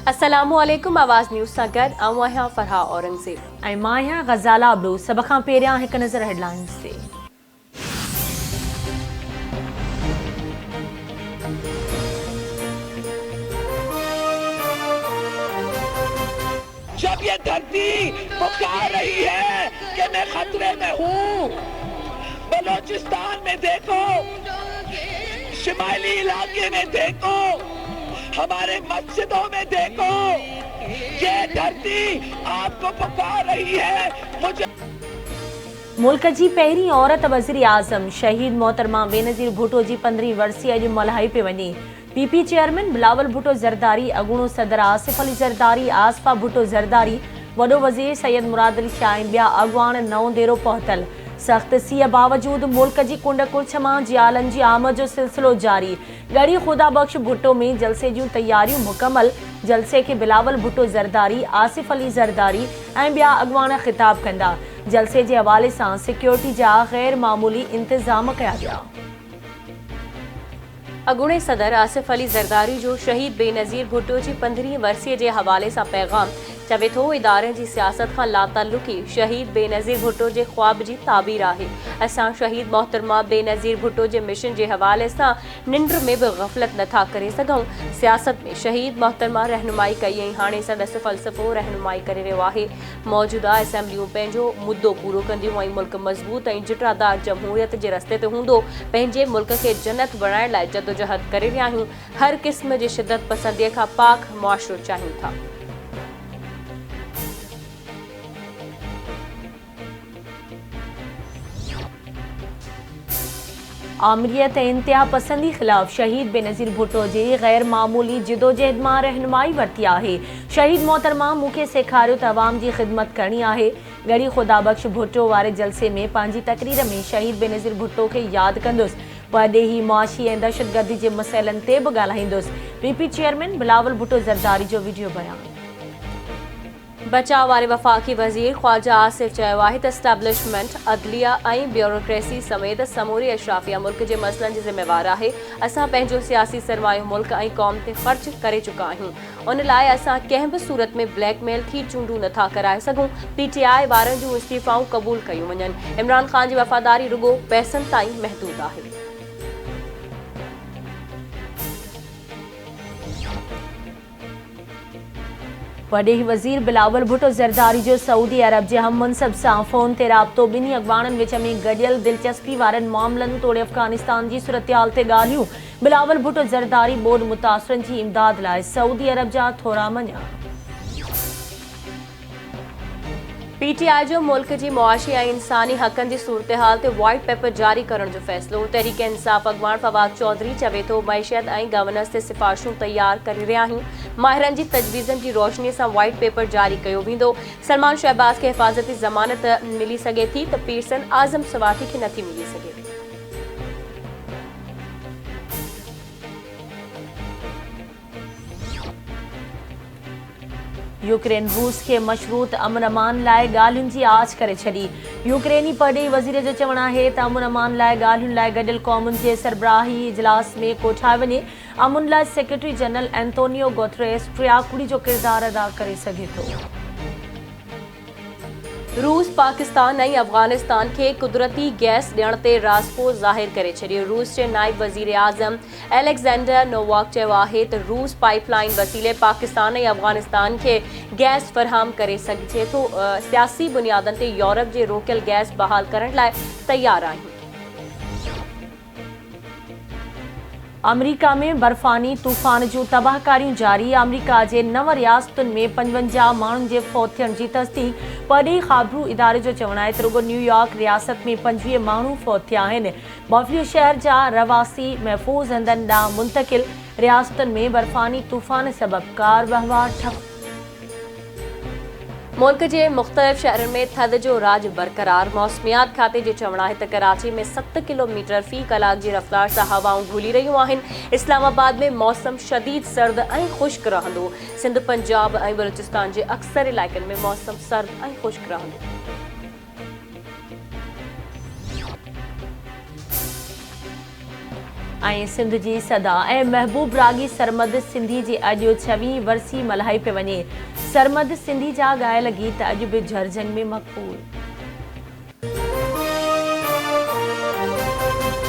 अस्सलामुअलैकुम आवाज़ न्यूज़ सां गॾु आऊं आहियां फरहा औरंगज़ेब ऐं मां आहियां ग़ज़ाला अबड़ू। सभ खां पहिरियां हिकु नज़र हेडलाइंस ते। जब ये धरती पुकार रही है कि मैं खतरे में हूँ, बलोचिस्तान में देखो, शिमाली इलाके में देखो, हमारे मस्जिदों में देखो, ये धरती आपको पुकार रही है। मुझे मुल्क जी पहिरीं औरत वज़ीर आज़म शहीद मोहतरमा बेनज़ीर भुट्टो जी 15वीं वरसी अॼु मल्हाई पे वञे। पीपी चेयरमैन बिलावल भुट्टो ज़रदारी, अॻूणो सदर आसिफ अली ज़रदारी, आसफा भुट्टो ज़रदारी, वॾो वज़ीर सैयद मुराद अली शाह ऐं ॿिया अॻवान नओं देरो पहुतल। सख़्त सीअ बावजूद मुल्क जी कुंड कुर्छ मां जियालनि जी आमद जो सिलसिलो जारी। गढ़ी ख़ुदा बख़्श भुट्टो में जलसे जूं तैयारियूं मुकमल। जलसे के बिलावल भुट्टो ज़रदारी, आसिफ अली ज़रदारी ऐं ॿिया अॻवान ख़िताब कंदा। जलसे जे हवाले सां सिक्योरिटी जा गैर मामूली इंतज़ाम कया विया। अॻूणे सदर आसिफ अली ज़रदारी जो शहीद बेनज़ीर भुट्टो जी 15वीं वरसीअ जे हवाले सां पैगाम चवे थो, इदारे जी सियासत खां लाताल्लुकी शहीद बेनज़ीर भुट्टो जे ख्वाब जी ताबीर आहे। असां शहीद मोहतरमा बेनज़ीर भुट्टो जे मिशन जे हवाले सां निंड में बि गफ़लत नथा करे सघूं। सियासत में शहीद मोहतरमा रहनुमाई कई ऐं हाणे संदसि फ़लसफ़ो रहनुमाई करे रहियो आहे। मौजूदा असेंबलियूं पंहिंजो मुद्दो पूरो कंदियूं ऐं मुल्क मज़बूत ऐं जुटरादार जमहूरियत जे रस्ते ते हूंदो। पंहिंजे मुल्क खे जन्नत बणाइण लाइ जदोजहद करे रहिया आहियूं। हर क़िस्म जी शिदत पसंदीअ खां पाक मुआशिरो चाहियूं था। आमरीत ऐं इंतिहा पसंदी ख़िलाफ़ शहीद बेनज़ीर भुट्टो जी गैर मामूली जिदोजहद मां रहनुमाई वरिती आहे। शहीद मोहतरमा मूंखे सेखारियो त अवाम जी ख़िदमत करणी आहे। गढ़ी ख़ुदा बख़्श भुट्टो वारे जलसे में पंहिंजी तकरीर में शहीद बेनज़ीर भुट्टो खे यादि कंदुसि। परॾेही मुआशी ऐं दहशतगर्दी जे मसइलनि ते बि ॻाल्हाईंदुसि। पीपी चेयरमैन बिलावल भुट्टो ज़रदारी जो वीडियो बयान। बचाव वारे वफ़ाक़ी वज़ीर ख्वाजा आसिफ चयो आहे त एस्टेब्लिशमेंट, अदलिया ऐं ब्यूरोक्रेसी समेत समूरी अशराफिया मुल्क जे मसइलनि जी ज़िम्मेवार आहे। असां पंहिंजो सियासी सरमायो मुल्क ऐं क़ौम ते ख़र्च करे चुका आहियूं। उन लाइ असां कंहिं बि सूरत में ब्लैकमेल थी चूंडूं नथा कराए सघूं। PTI वारनि जूं इस्तीफ़ाऊं क़बूल कयूं वञनि। इमरान ख़ान जी वफ़ादारी रुगो पैसनि ताईं महदूद आहे। वॾे वज़ीर बिलावल भुट्टो ज़रदारी जो सऊदी अरब जे हम मुनसब सां फ़ोन ते राब्तो ॿिन्ही अॻवाननि विच में गॾियल दिलचस्पी वारनि मामलनि तोड़े अफ़गानिस्तान जी सूरतहाल ते ॻाल्हियूं। बिलावल भुट्टो ज़रदारी ॿोॾ मुतासिरनि जी इमदाद लाइ सऊदी अरब जा थोरा मञा। PTI जो मुल्क जी मुआशी ऐं इंसानी हक़नि जी सूरतहाल ते वाइट पेपर जारी करण जो फ़ैसिलो। तहरीक इंसाफ़ अॻवान फवाद चौधरी चवे थो, मईशियत ऐं गवर्नेंस ते सिफ़ारिशूं तयार करे रहिया आहियूं। माहिरनि जी तजवीज़नि जी रोशनीअ सां वाइट पेपर जारी कयो वेंदो। सलमान शहबाज़ खे हिफ़ाज़ती ज़मानत मिली सघे थी त पीरसन आज़म सवाती खे नथी मिली सघे। यूक्रेन रूस खे मशरूत अमन अमान लाइ ॻाल्हियुनि जी आछ करे छॾी। यूक्रेनी परॾेही वज़ीर जो चवणु आहे त अमन अमान लाइ ॻाल्हियुनि लाइ गॾियल क़ौमुनि जे सरबराही इजलास में कोठाए वञे। अमुन लाइ सेक्रेटरी जनरल एंटोनियो गुतरेस टियाकुड़ी जो किरदारु अदा करे सघे थो। रूस पाकिस्तान ऐं अफ़गानिस्तान खे कुदरती गैस ॾियण ते राज़पो ज़ाहिर करे छॾियो। रूस जे नाइब वज़ीर आज़म एलेक्जेंडर नोवाक चयो आहे त रूस पाइपलाइन वसीले पाकिस्तान ऐं अफ़गानिस्तान खे गैस फ़राहम करे सघिजे थो। सियासी बुनियादनि ते यूरोप जे रोकियल गैस बहाल करण लाइ तयारु आहियूं। अमरीका में बर्फ़ानी तूफ़ान जूं तबाहकारियूं जारी। अमरीका जे 9 रियासतुनि में 55 माण्हुनि जे फ़ौत थियण जी तस्दीक़। परॾेही ख़बरूं इदारे जो चवणु आहे त रुॻो न्यूयॉर्क रियासत में 25 माण्हू फ़ौत थिया आहिनि। बफलो शहर जा रवासी महफ़ूज़ हंधनि ॾांहुं मुंतक़िल। रियासतुनि में बर्फ़ानी तूफ़ान सबबि कार वहिंवार ठप। मुल्क जे मुख़्तलिफ़ शहरनि में थधि जो राज बरक़रार। मौसमियात खाते जो चवणु आहे त कराची में 7 किलोमीटर फ़ी कलाक जी रफ़्तार सां हवाऊं घुली रहियूं आहिनि। इस्लामाबाद में मौसम शदीद सर्द ऐं ख़ुश्क रहंदो। सिंध, पंजाब ऐं बलूचिस्तान जे अक्सर इलाइक़नि में मौसम सर्द ऐं ख़ुश्क रहंदो। ऐं सिंध जी सदा ऐं महबूब रागी सरमद सिंधी जी अॼु 26वीं वरसी मल्हाई पियो वञे। सरमद सिंधी जा ॻायल गीत अॼु बि झरझंग में मक़बूल।